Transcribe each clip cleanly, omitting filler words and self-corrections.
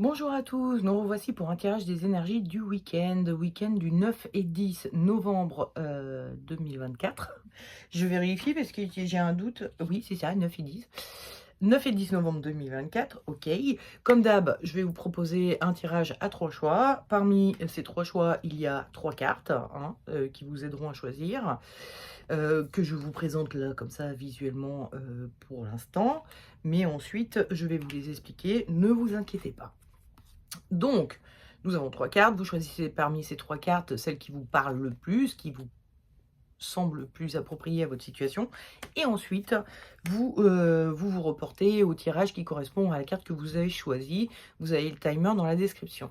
Bonjour à tous, nous revoici pour un tirage des énergies du week-end du 9 et 10 novembre 2024. Je vérifie parce que j'ai un doute. Oui, c'est ça, 9 et 10. 9 et 10 novembre 2024, ok. Comme d'hab, je vais vous proposer un tirage à 3 choix. Parmi ces 3 choix, il y a 3 cartes qui vous aideront à choisir, que je vous présente là comme ça visuellement pour l'instant. Mais ensuite, je vais vous les expliquer, ne vous inquiétez pas. Donc, nous avons 3 cartes. Vous choisissez parmi ces 3 cartes celle qui vous parle le plus, qui vous semble plus appropriée à votre situation. Et ensuite, vous reportez au tirage qui correspond à la carte que vous avez choisie. Vous avez le timer dans la description.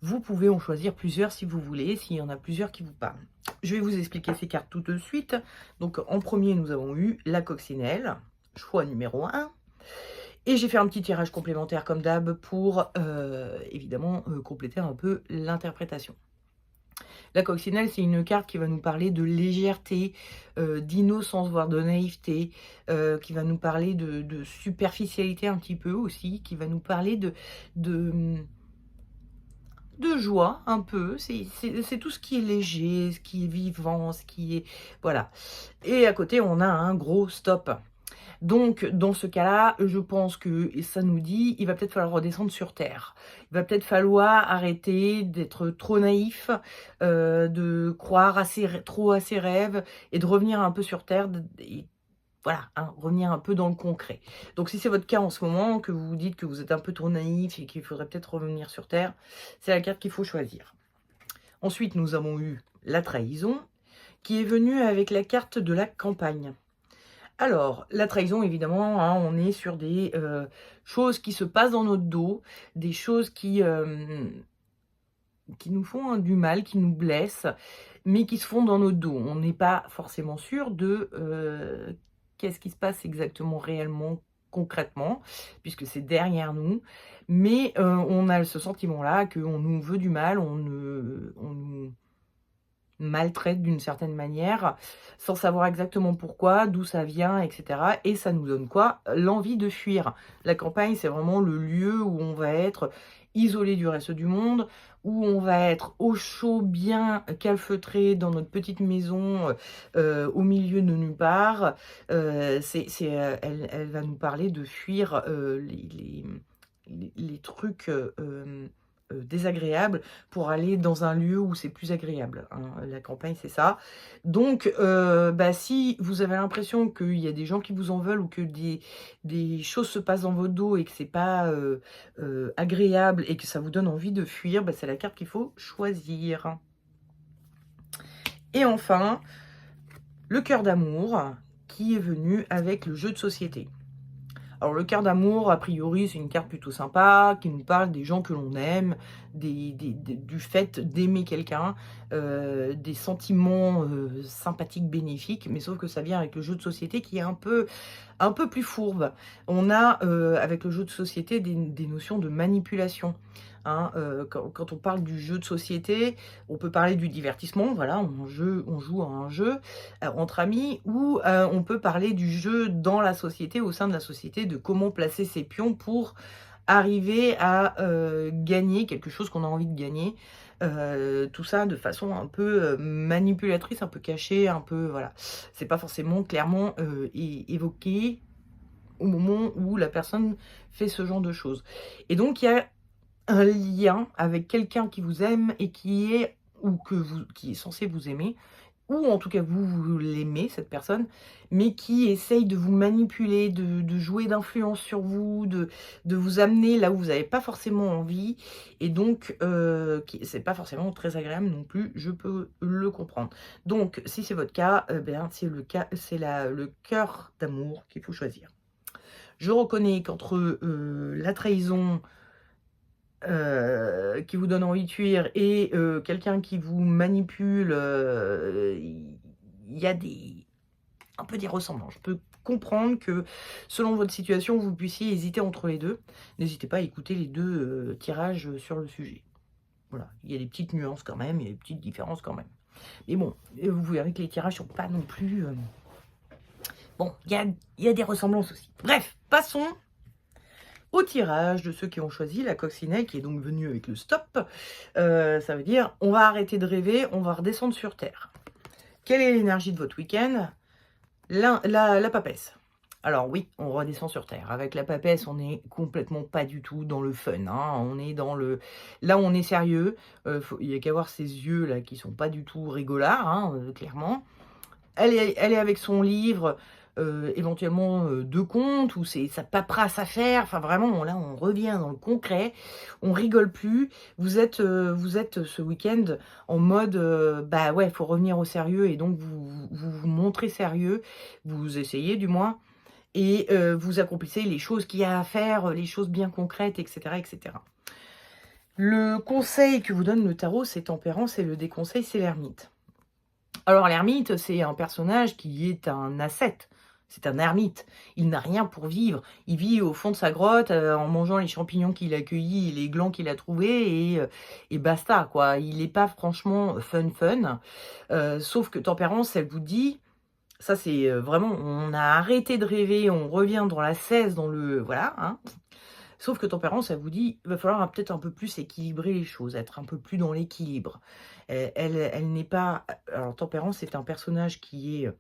Vous pouvez en choisir plusieurs si vous voulez, s'il y en a plusieurs qui vous parlent. Je vais vous expliquer ces cartes tout de suite. Donc, en premier, nous avons eu la coccinelle, choix numéro 1. Et j'ai fait un petit tirage complémentaire comme d'hab pour évidemment compléter un peu l'interprétation. La coccinelle, c'est une carte qui va nous parler de légèreté, d'innocence, voire de naïveté, qui va nous parler de superficialité un petit peu aussi, qui va nous parler de, de joie un peu. C'est tout ce qui est léger, ce qui est vivant, ce qui est... Voilà. Et à côté, on a un gros stop. Donc, dans ce cas-là, je pense que ça nous dit, il va peut-être falloir redescendre sur Terre. Il va peut-être falloir arrêter d'être trop naïf, de croire trop à ses rêves et de revenir un peu sur Terre. Et voilà, revenir un peu dans le concret. Donc, si c'est votre cas en ce moment, que vous vous dites que vous êtes un peu trop naïf et qu'il faudrait peut-être revenir sur Terre, c'est la carte qu'il faut choisir. Ensuite, nous avons eu la trahison, qui est venue avec la carte de la campagne. Alors, la trahison, évidemment, on est sur des choses qui se passent dans notre dos, des choses qui nous font du mal, qui nous blessent, mais qui se font dans notre dos. On n'est pas forcément sûr de qu'est-ce qui se passe exactement, réellement, concrètement, puisque c'est derrière nous. Mais on a ce sentiment-là qu'on nous veut du mal, on nous maltraite d'une certaine manière, sans savoir exactement pourquoi, d'où ça vient, etc. Et ça nous donne quoi? L'envie de fuir. La campagne, c'est vraiment le lieu où on va être isolé du reste du monde, où on va être au chaud, bien calfeutré dans notre petite maison, au milieu de nulle part. Elle va nous parler de fuir les trucs désagréables pour aller dans un lieu où c'est plus agréable, La campagne, c'est ça. Donc, si vous avez l'impression qu'il y a des gens qui vous en veulent ou que des choses se passent dans votre dos et que c'est pas agréable et que ça vous donne envie de fuir, c'est la carte qu'il faut choisir. Et enfin, le cœur d'amour qui est venu avec le jeu de société. Alors, le cœur d'amour, a priori, c'est une carte plutôt sympa, qui nous parle des gens que l'on aime, du fait d'aimer quelqu'un, des sentiments sympathiques, bénéfiques, mais sauf que ça vient avec le jeu de société qui est un peu plus fourbe. On a, avec le jeu de société, des notions de manipulation. Quand on parle du jeu de société, on peut parler du divertissement, voilà, on joue à un jeu entre amis, ou on peut parler du jeu dans la société, au sein de la société, de comment placer ses pions pour arriver à gagner quelque chose qu'on a envie de gagner. Tout ça de façon un peu manipulatrice, un peu cachée, un peu, voilà. C'est pas forcément clairement évoqué au moment où la personne fait ce genre de choses. Et donc, il y a un lien avec quelqu'un qui vous aime et qui est censé vous aimer, ou en tout cas vous l'aimez, cette personne, mais qui essaye de vous manipuler, de jouer d'influence sur vous, de vous amener là où vous n'avez pas forcément envie, et donc c'est pas forcément très agréable non plus, je peux le comprendre. Donc, si c'est votre cas, c'est le cœur d'amour qu'il faut choisir. Je reconnais qu'entre la trahison qui vous donne envie de fuir et quelqu'un qui vous manipule, il y a un peu des ressemblances. Je peux comprendre que selon votre situation, vous puissiez hésiter entre les deux. N'hésitez pas à écouter les deux tirages sur le sujet. Voilà, il y a des petites nuances quand même, il y a des petites différences quand même. Mais bon, vous verrez que les tirages sont pas non plus... Bon, il y a des ressemblances aussi. Bref, passons au tirage de ceux qui ont choisi la coccinelle, qui est donc venue avec le stop. Ça veut dire, on va arrêter de rêver, on va redescendre sur terre. Quelle est l'énergie de votre week-end? La papesse. Alors oui, on redescend sur terre. Avec la papesse, on n'est complètement pas du tout dans le fun, hein. On est dans le... Là, on est sérieux. Il n'y a qu'à voir ces yeux là qui sont pas du tout rigolards, hein, clairement. Elle est avec son livre, éventuellement de contes, ou c'est sa paperasse à faire. Enfin vraiment, là, on revient dans le concret. On rigole plus. Vous êtes ce week-end en mode, bah ouais, il faut revenir au sérieux, et donc vous montrez sérieux. Vous essayez du moins. Et vous accomplissez les choses qu'il y a à faire, les choses bien concrètes, etc., etc. Le conseil que vous donne le tarot, c'est tempérance, et le déconseil, c'est l'ermite. Alors l'ermite, c'est un personnage qui est un ascète. C'est un ermite. Il n'a rien pour vivre. Il vit au fond de sa grotte en mangeant les champignons qu'il a cueillis, les glands qu'il a trouvés, et basta, quoi. Il n'est pas franchement fun. Sauf que tempérance, elle vous dit... Ça, c'est vraiment, on a arrêté de rêver, on revient dans la 16, dans le... Voilà, hein. Sauf que tempérance, elle vous dit, il va falloir peut-être un peu plus équilibrer les choses, être un peu plus dans l'équilibre. Elle n'est pas... Alors, tempérance, c'est un personnage qui est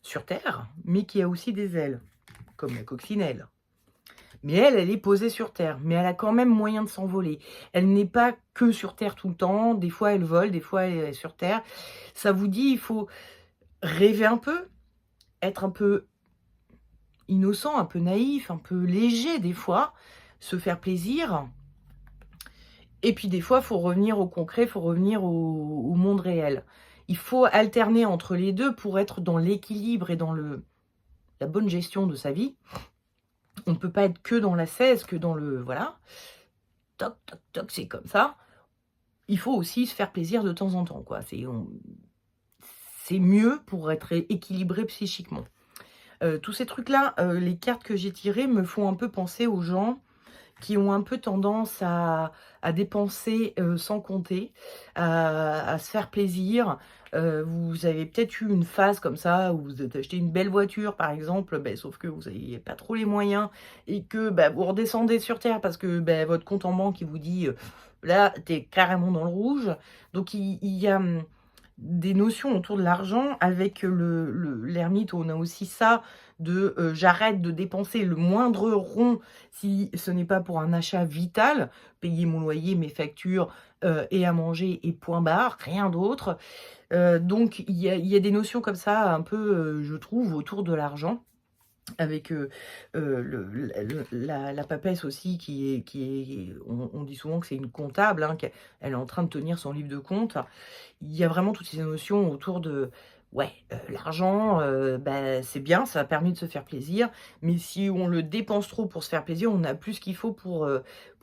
sur Terre, mais qui a aussi des ailes, comme la coccinelle. Mais elle est posée sur Terre, mais elle a quand même moyen de s'envoler. Elle n'est pas que sur Terre tout le temps, des fois elle vole, des fois elle est sur Terre. Ça vous dit, il faut rêver un peu, être un peu innocent, un peu naïf, un peu léger des fois, se faire plaisir. Et puis des fois, il faut revenir au concret, il faut revenir au monde réel. Il faut alterner entre les deux pour être dans l'équilibre et dans la bonne gestion de sa vie. On ne peut pas être que dans la 16, que dans le... Voilà. Toc, toc, toc, c'est comme ça. Il faut aussi se faire plaisir de temps en temps, quoi. C'est mieux pour être équilibré psychiquement. Tous ces trucs-là, les cartes que j'ai tirées me font un peu penser aux gens qui ont un peu tendance à dépenser sans compter, à se faire plaisir. Vous avez peut-être eu une phase comme ça, où vous avez acheté une belle voiture, par exemple, sauf que vous n'avez pas trop les moyens, et que vous redescendez sur Terre parce que votre compte en banque, il vous dit, là, tu es carrément dans le rouge. Donc, il y a... des notions autour de l'argent. Avec l'ermite, on a aussi ça de j'arrête de dépenser le moindre rond si ce n'est pas pour un achat vital, payer mon loyer, mes factures et à manger, et point barre, rien d'autre. Donc il y a des notions comme ça un peu, je trouve, autour de l'argent. Avec la papesse aussi, on dit souvent que c'est une comptable, hein, qu'elle est en train de tenir son livre de compte. Il y a vraiment toutes ces notions autour de, ouais, l'argent, c'est bien, ça a permis de se faire plaisir, mais si on le dépense trop pour se faire plaisir, on a plus ce qu'il faut pour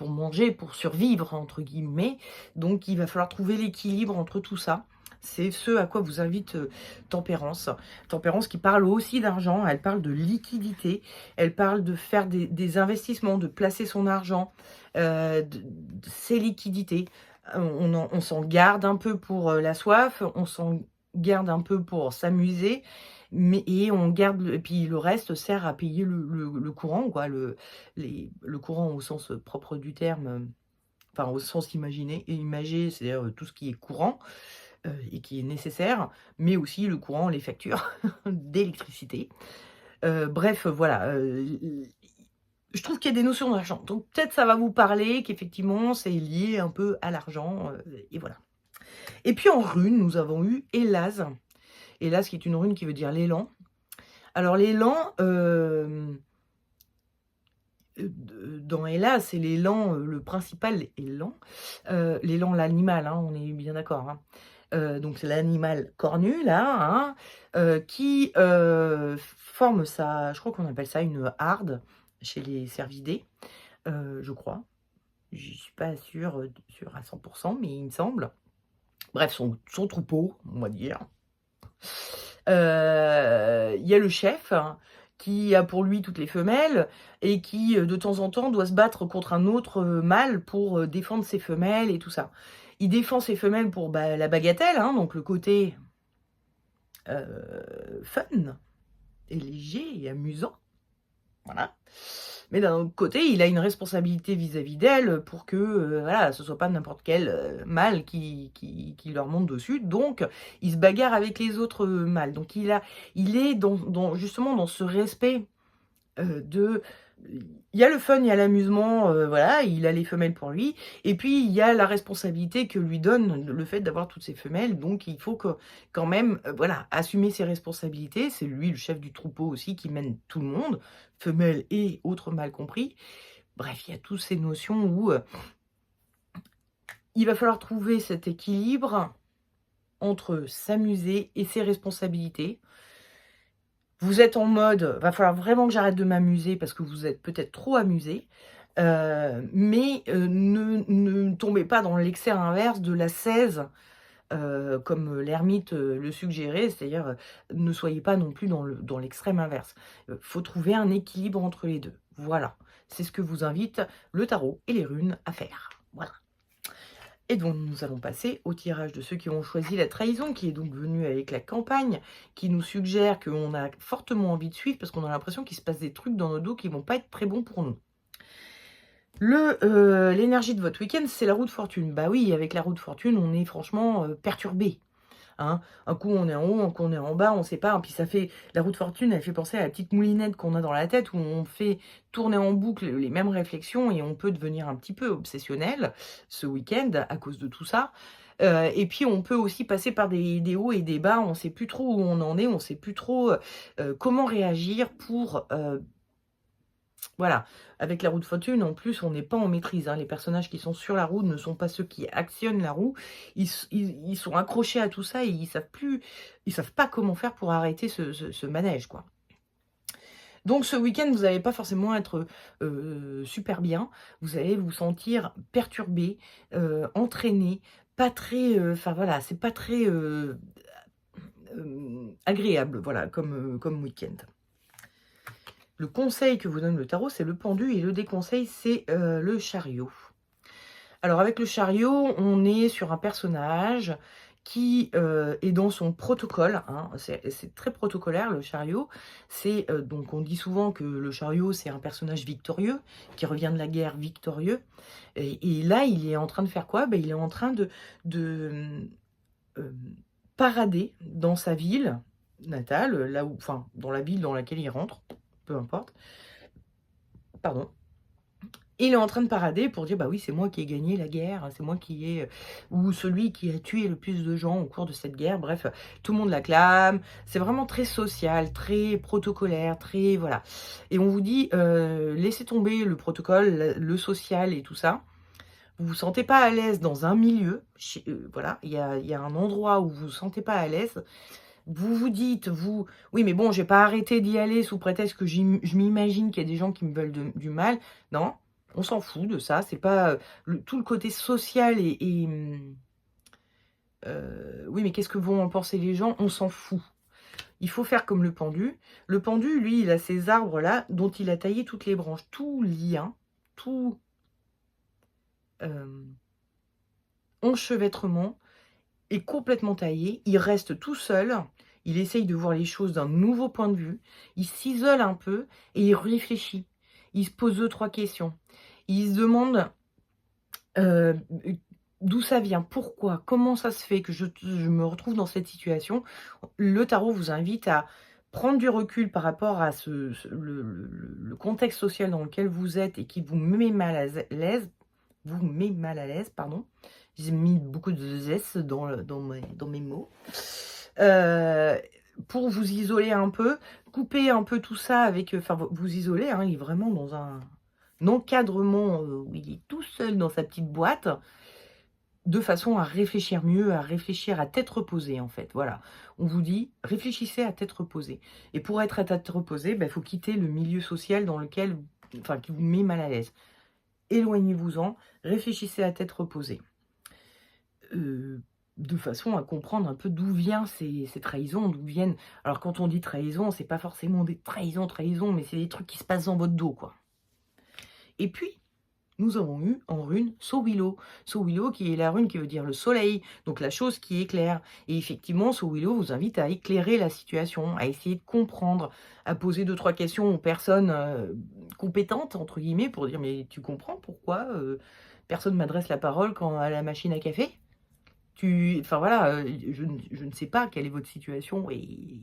manger, pour survivre, entre guillemets. Donc il va falloir trouver l'équilibre entre tout ça. C'est ce à quoi vous invite Tempérance. Tempérance qui parle aussi d'argent, elle parle de liquidité, elle parle de faire des investissements, de placer son argent, ses liquidités. On s'en garde un peu pour la soif, on s'en garde un peu pour s'amuser, et on garde, et puis le reste sert à payer le courant, quoi, le courant au sens propre du terme, enfin au sens imagé, c'est-à-dire tout ce qui est courant. Et qui est nécessaire, mais aussi le courant, les factures d'électricité. Bref, voilà. Je trouve qu'il y a des notions d'argent. Donc peut-être ça va vous parler, qu'effectivement, c'est lié un peu à l'argent. Et voilà. Et puis en rune, nous avons eu Hélas. Hélas, qui est une rune qui veut dire l'élan. Alors l'élan... dans Hélas, c'est l'élan, le principal élan. L'élan, l'animal, hein, on est bien d'accord, hein. Donc c'est l'animal cornu là, hein, qui forme sa, je crois qu'on appelle ça une harde chez les cervidés, je crois. Je suis pas sûre à 100%, mais il me semble. Bref, son troupeau, on va dire. Il y a le chef, hein, qui a pour lui toutes les femelles, et qui de temps en temps doit se battre contre un autre mâle pour défendre ses femelles et tout ça. Il défend ses femelles pour la bagatelle, hein, donc le côté fun et léger et amusant. Voilà. Mais d'un autre côté, il a une responsabilité vis-à-vis d'elle pour que, voilà, ce soit pas n'importe quel, mâle qui leur monte dessus. Donc il se bagarre avec les autres, mâles. Donc il est justement dans ce respect, de il y a le fun, il y a l'amusement, voilà, il a les femelles pour lui et puis il y a la responsabilité que lui donne le fait d'avoir toutes ces femelles, donc il faut que quand même, voilà, assumer ses responsabilités. C'est lui le chef du troupeau aussi qui mène tout le monde, femelles et autres mâles compris. Bref, il y a toutes ces notions où, il va falloir trouver cet équilibre entre s'amuser et ses responsabilités. Vous êtes en mode: «Va falloir vraiment que j'arrête de m'amuser parce que vous êtes peut-être trop amusé». Mais ne tombez pas dans l'excès inverse de l'ascèse, comme l'ermite, le suggérait. C'est-à-dire, ne soyez pas non plus dans l'extrême inverse. Faut trouver un équilibre entre les 2. Voilà, c'est ce que vous invite le tarot et les runes à faire. Voilà. Et donc nous allons passer au tirage de ceux qui ont choisi la trahison, qui est donc venu avec la campagne, qui nous suggère qu'on a fortement envie de suivre parce qu'on a l'impression qu'il se passe des trucs dans nos dos qui vont pas être très bons pour nous. L'énergie de votre week-end, c'est la roue de fortune. Bah oui, avec la roue de fortune, on est franchement perturbé. Hein. Un coup on est en haut, un coup on est en bas, on sait pas. Et puis ça fait la roue de fortune, elle fait penser à la petite moulinette qu'on a dans la tête où on fait tourner en boucle les mêmes réflexions et on peut devenir un petit peu obsessionnel ce week-end à cause de tout ça. Et puis on peut aussi passer par des hauts et des bas. On sait plus trop où on en est, on sait plus trop comment réagir pour voilà, avec la roue de fortune, en plus, on n'est pas en maîtrise, hein. Les personnages qui sont sur la roue ne sont pas ceux qui actionnent la roue. Ils sont accrochés à tout ça et ils savent pas comment faire pour arrêter ce manège, quoi. Donc ce week-end, vous n'allez pas forcément être, super bien. Vous allez vous sentir perturbé, entraîné, pas très, enfin voilà, c'est pas très, agréable, voilà, comme week-end. Le conseil que vous donne le tarot, c'est le pendu et le déconseil, c'est le chariot. Alors avec le chariot, on est sur un personnage qui est dans son protocole, hein. C'est très protocolaire le chariot. Donc on dit souvent que le chariot, c'est un personnage victorieux, qui revient de la guerre victorieux. Et là, il est en train de faire quoi? Ben, il est en train de parader dans sa ville natale, là où, enfin, dans la ville dans laquelle il rentre, peu importe. Pardon. Il est en train de parader pour dire: «Bah oui, c'est moi qui ai gagné la guerre, c'est moi qui ai, ou celui qui a tué le plus de gens au cours de cette guerre». Bref, tout le monde l'acclame. C'est vraiment très social, très protocolaire, très voilà. Et on vous dit: «Laissez tomber le protocole, le social et tout ça. Vous vous sentez pas à l'aise dans un milieu, voilà, il y a un endroit où vous vous sentez pas à l'aise. Vous vous dites, oui, mais bon, je vais pas arrêter d'y aller sous prétexte que je m'imagine qu'il y a des gens qui me veulent du mal. Non, on s'en fout de ça. C'est pas tout le côté social oui, mais qu'est-ce que vont en penser les gens? On s'en fout. Il faut faire comme le pendu. Le pendu, lui, il a ces arbres-là dont il a taillé toutes les branches. Tout lien, tout enchevêtrement est complètement taillé. Il reste tout seul. Il essaye de voir les choses d'un nouveau point de vue. Il s'isole un peu et il réfléchit. Il se pose 2-3 questions. Il se demande d'où ça vient, pourquoi, comment ça se fait que je me retrouve dans cette situation. Le tarot vous invite à prendre du recul par rapport à le contexte social dans lequel vous êtes et qui vous met mal à l'aise. Vous met mal à l'aise, pardon. J'ai mis beaucoup de S dans mes mots. Pour vous isoler un peu, couper un peu tout ça avec, enfin vous isoler, hein, il est vraiment dans un encadrement où il est tout seul dans sa petite boîte, de façon à réfléchir mieux, à réfléchir à tête reposée en fait. Voilà, on vous dit réfléchissez à tête reposée. Et pour être à tête reposée, il faut quitter le milieu social dans lequel, enfin qui vous met mal à l'aise. Éloignez-vous-en, réfléchissez à tête reposée. De façon à comprendre un peu d'où viennent ces trahisons, d'où viennent. Alors quand on dit trahison, c'est pas forcément des trahisons, mais c'est des trucs qui se passent dans votre dos, quoi. Et puis, nous avons eu en rune Sowilo. Sowilo qui est la rune qui veut dire le soleil, donc la chose qui éclaire. Et effectivement, Sowilo vous invite à éclairer la situation, à essayer de comprendre, à poser 2-3 questions aux personnes compétente, entre guillemets, pour dire: «Mais tu comprends pourquoi, personne m'adresse la parole quand à la machine à café?» Enfin voilà, je ne sais pas quelle est votre situation et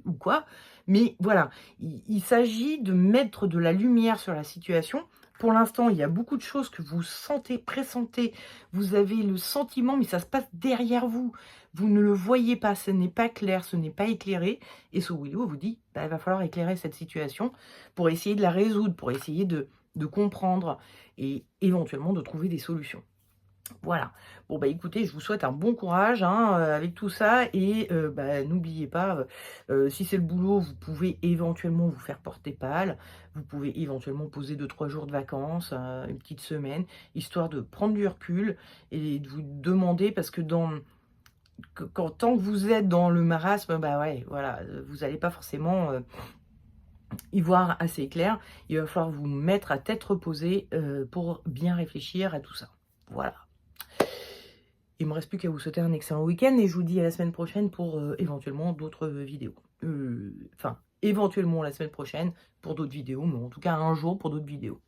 ou quoi, mais voilà, il s'agit de mettre de la lumière sur la situation. Pour l'instant, il y a beaucoup de choses que vous sentez, pressentez, vous avez le sentiment, mais ça se passe derrière vous. Vous ne le voyez pas, ce n'est pas clair, ce n'est pas éclairé et ce Willow vous dit: «Bah, il va falloir éclairer cette situation pour essayer de la résoudre, pour essayer de comprendre et éventuellement de trouver des solutions». Voilà. Bon, bah, écoutez, je vous souhaite un bon courage, hein, avec tout ça et bah, n'oubliez pas, si c'est le boulot, vous pouvez éventuellement vous faire porter pâle. Vous pouvez éventuellement poser 2 3 jours de vacances, une petite semaine, histoire de prendre du recul et de vous demander parce que tant que vous êtes dans le marasme, bah, ouais, voilà, vous n'allez pas forcément, y voir assez clair. Il va falloir vous mettre à tête reposée, pour bien réfléchir à tout ça. Voilà. Il me reste plus qu'à vous souhaiter un excellent week-end et je vous dis à la semaine prochaine pour éventuellement d'autres vidéos. Enfin, éventuellement la semaine prochaine pour d'autres vidéos, mais en tout cas un jour pour d'autres vidéos.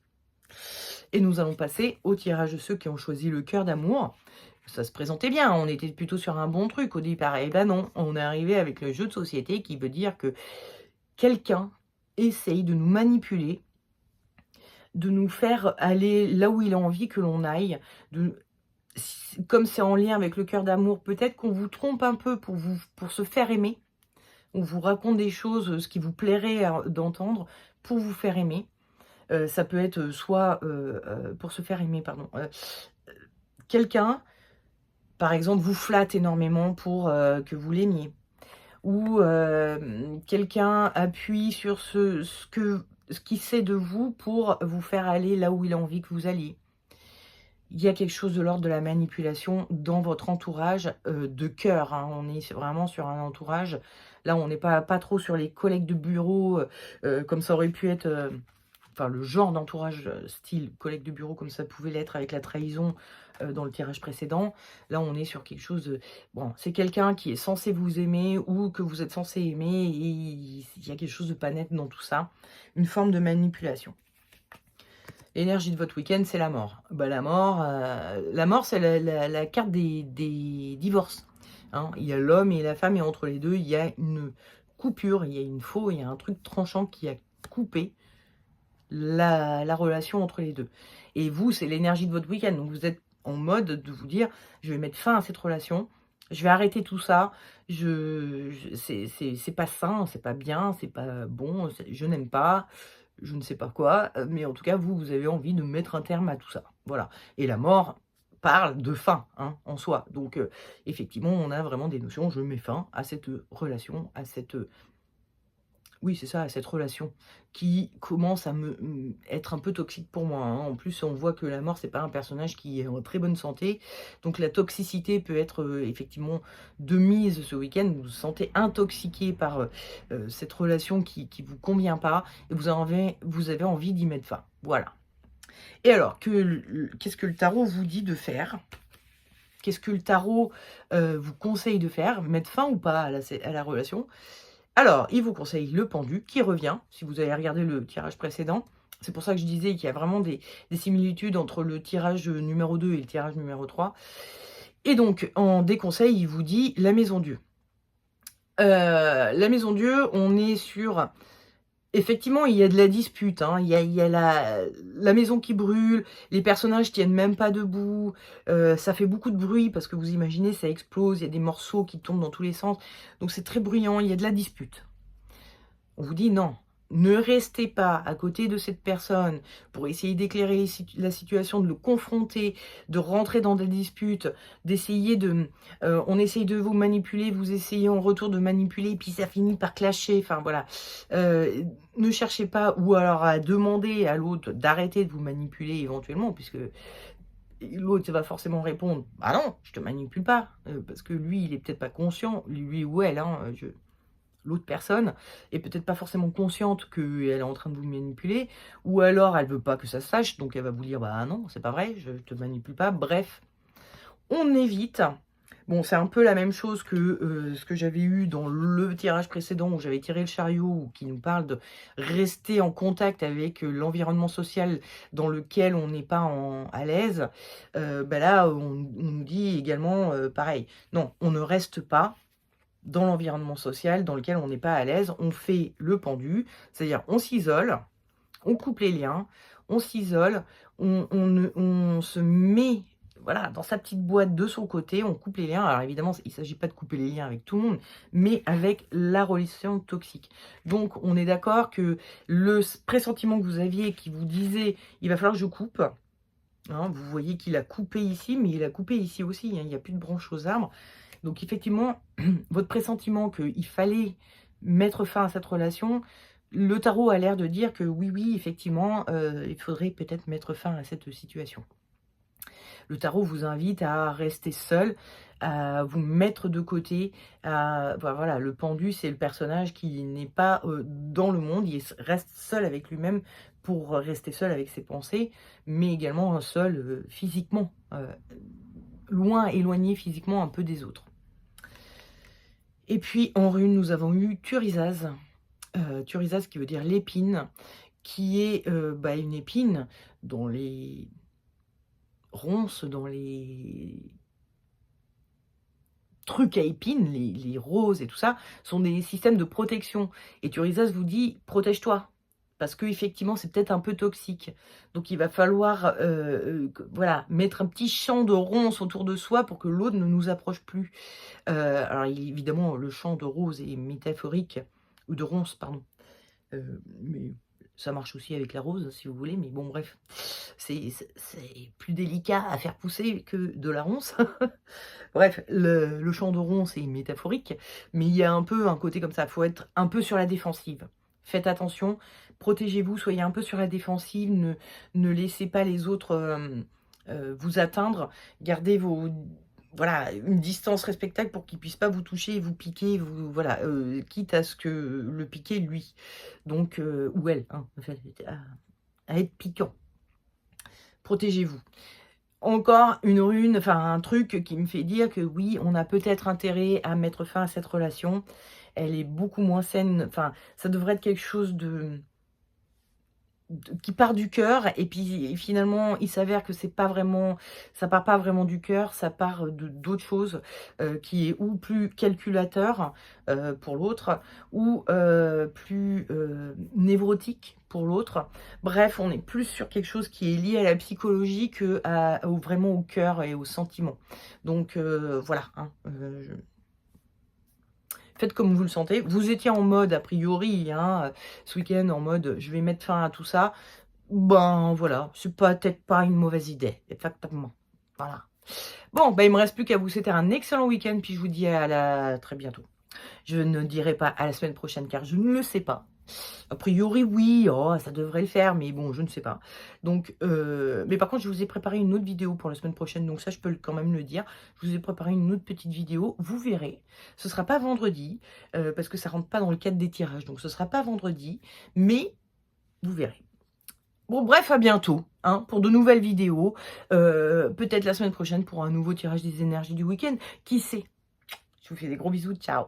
Et nous allons passer au tirage de ceux qui ont choisi le cœur d'amour. Ça se présentait bien, on était plutôt sur un bon truc au départ. Et ben non, on est arrivé avec le jeu de société qui veut dire que quelqu'un essaye de nous manipuler, de nous faire aller là où il a envie que l'on aille, comme c'est en lien avec le cœur d'amour, peut-être qu'on vous trompe un peu pour se faire aimer. On vous raconte des choses, ce qui vous plairait d'entendre pour vous faire aimer. Ça peut être soit pour se faire aimer, pardon. Quelqu'un, par exemple, vous flatte énormément pour que vous l'aimiez. Ou quelqu'un appuie sur ce qu'il sait de vous pour vous faire aller là où il a envie que vous alliez. Il y a quelque chose de l'ordre de la manipulation dans votre entourage de cœur, hein. On est vraiment sur un entourage. Là, on n'est pas trop sur les collègues de bureau, comme ça aurait pu être, enfin le genre d'entourage style collègue de bureau comme ça pouvait l'être avec la trahison dans le tirage précédent. Là, on est sur quelque chose de... Bon, c'est quelqu'un qui est censé vous aimer ou que vous êtes censé aimer et il y a quelque chose de pas net dans tout ça. Une forme de manipulation. L'énergie de votre week-end, c'est la mort. Bah, la mort, c'est la carte des divorces, hein. Il y a l'homme et la femme et entre les deux, il y a une coupure, il y a une faux, il y a un truc tranchant qui a coupé la relation entre les deux. Et vous, c'est l'énergie de votre week-end. Donc, vous êtes en mode de vous dire: «Je vais mettre fin à cette relation, je vais arrêter tout ça, c'est pas sain, c'est pas bien, c'est pas bon, je n'aime pas». Je ne sais pas quoi, mais en tout cas, vous avez envie de mettre un terme à tout ça. Voilà. Et la mort parle de fin, hein, en soi. Donc, effectivement, on a vraiment des notions. Je mets fin à cette relation, à cette... oui, c'est ça, à cette relation qui commence à être un peu toxique pour moi, hein. En plus, on voit que la mort, c'est pas un personnage qui est en très bonne santé. Donc, la toxicité peut être effectivement de mise ce week-end. Vous vous sentez intoxiqué par cette relation qui vous convient pas et vous avez envie d'y mettre fin. Voilà. Et alors, qu'est-ce que le tarot vous dit de faire? Qu'est-ce que le tarot vous conseille de faire? Mettre fin ou pas à la relation? Alors, il vous conseille le pendu qui revient, si vous avez regardé le tirage précédent. C'est pour ça que je disais qu'il y a vraiment des similitudes entre le tirage numéro 2 et le tirage numéro 3. Et donc, en déconseil, il vous dit la maison Dieu. La maison Dieu, on est sur... Effectivement, il y a de la dispute, hein. Il y a la maison qui brûle, les personnages tiennent même pas debout, ça fait beaucoup de bruit parce que vous imaginez, ça explose, il y a des morceaux qui tombent dans tous les sens. Donc c'est très bruyant, il y a de la dispute. On vous dit non, ne restez pas à côté de cette personne pour essayer d'éclairer la situation, de le confronter, de rentrer dans des disputes, d'essayer de... on essaye de vous manipuler, vous essayez en retour de manipuler, puis ça finit par clasher. Enfin voilà, ne cherchez pas, ou alors à demander à l'autre d'arrêter de vous manipuler éventuellement, puisque l'autre va forcément répondre « Bah non, je te manipule pas », parce que lui, il est peut-être pas conscient, lui ou elle, hein, l'autre personne est peut-être pas forcément consciente qu'elle est en train de vous manipuler, ou alors elle veut pas que ça se sache, donc elle va vous dire bah non, c'est pas vrai, je te manipule pas. Bref, on évite. Bon, c'est un peu la même chose que ce que j'avais eu dans le tirage précédent où j'avais tiré le chariot, qui nous parle de rester en contact avec l'environnement social dans lequel on n'est pas à l'aise. Bah là, on nous dit également pareil. Non, on ne reste pas dans l'environnement social dans lequel on n'est pas à l'aise. On fait le pendu, c'est-à-dire on s'isole, on coupe les liens, on s'isole, on se met voilà, dans sa petite boîte de son côté, on coupe les liens. Alors évidemment, il ne s'agit pas de couper les liens avec tout le monde, mais avec la relation toxique. Donc on est d'accord que le pressentiment que vous aviez qui vous disait « il va falloir que je coupe », hein, vous voyez qu'il a coupé ici, mais il a coupé ici aussi, hein, il n'y a plus de branches aux arbres. Donc effectivement, votre pressentiment qu'il fallait mettre fin à cette relation, le tarot a l'air de dire que oui, effectivement, il faudrait peut-être mettre fin à cette situation. Le tarot vous invite à rester seul, à vous mettre de côté. Voilà, le pendu, c'est le personnage qui n'est pas dans le monde, il reste seul avec lui-même pour rester seul avec ses pensées, mais également seul physiquement, loin, éloigné physiquement un peu des autres. Et puis en rune, nous avons eu Thurisaz. Thurisaz qui veut dire l'épine, qui est une épine dans les ronces, dans les trucs à épines, les roses et tout ça, sont des systèmes de protection. Et Thurisaz vous dit, protège-toi. Parce que effectivement, c'est peut-être un peu toxique. Donc, il va falloir voilà, mettre un petit champ de ronces autour de soi pour que l'autre ne nous approche plus. Alors, évidemment, le champ de roses est métaphorique, ou de ronces, pardon. Mais ça marche aussi avec la rose, si vous voulez. Mais bon, bref, c'est plus délicat à faire pousser que de la ronce. Bref, le champ de ronces est métaphorique. Mais il y a un peu un côté comme ça. Il faut être un peu sur la défensive. Faites attention, protégez-vous, soyez un peu sur la défensive, ne laissez pas les autres vous atteindre, gardez voilà, une distance respectable pour qu'ils ne puissent pas vous toucher et vous piquer, voilà, quitte à ce que le piquer lui, donc, ou elle, hein, à être piquant. Protégez-vous. Encore une rune, enfin un truc qui me fait dire que oui, on a peut-être intérêt à mettre fin à cette relation. Elle est beaucoup moins saine, enfin ça devrait être quelque chose qui part du cœur, et puis finalement il s'avère que c'est pas vraiment, ça part pas vraiment du cœur, ça part d'autre chose qui est ou plus calculateur pour l'autre, ou plus névrotique pour l'autre. Bref, on est plus sur quelque chose qui est lié à la psychologie que vraiment au cœur et aux sentiments. Donc voilà, hein, faites comme vous le sentez. Vous étiez en mode, a priori, hein, ce week-end, en mode, je vais mettre fin à tout ça. Ben voilà, c'est peut-être pas une mauvaise idée, exactement. Voilà. Bon, ben il me reste plus qu'à vous souhaiter un excellent week-end, puis je vous dis à très bientôt. Je ne dirai pas à la semaine prochaine, car je ne le sais pas. A priori, oui, oh, ça devrait le faire, mais bon, je ne sais pas. Donc, mais par contre, je vous ai préparé une autre vidéo pour la semaine prochaine, donc ça, je peux quand même le dire. Je vous ai préparé une autre petite vidéo, vous verrez. Ce ne sera pas vendredi, parce que ça ne rentre pas dans le cadre des tirages, donc ce ne sera pas vendredi, mais vous verrez. Bon, bref, à bientôt, hein, pour de nouvelles vidéos. Peut-être la semaine prochaine pour un nouveau tirage des énergies du week-end. Qui sait? Je vous fais des gros bisous, ciao.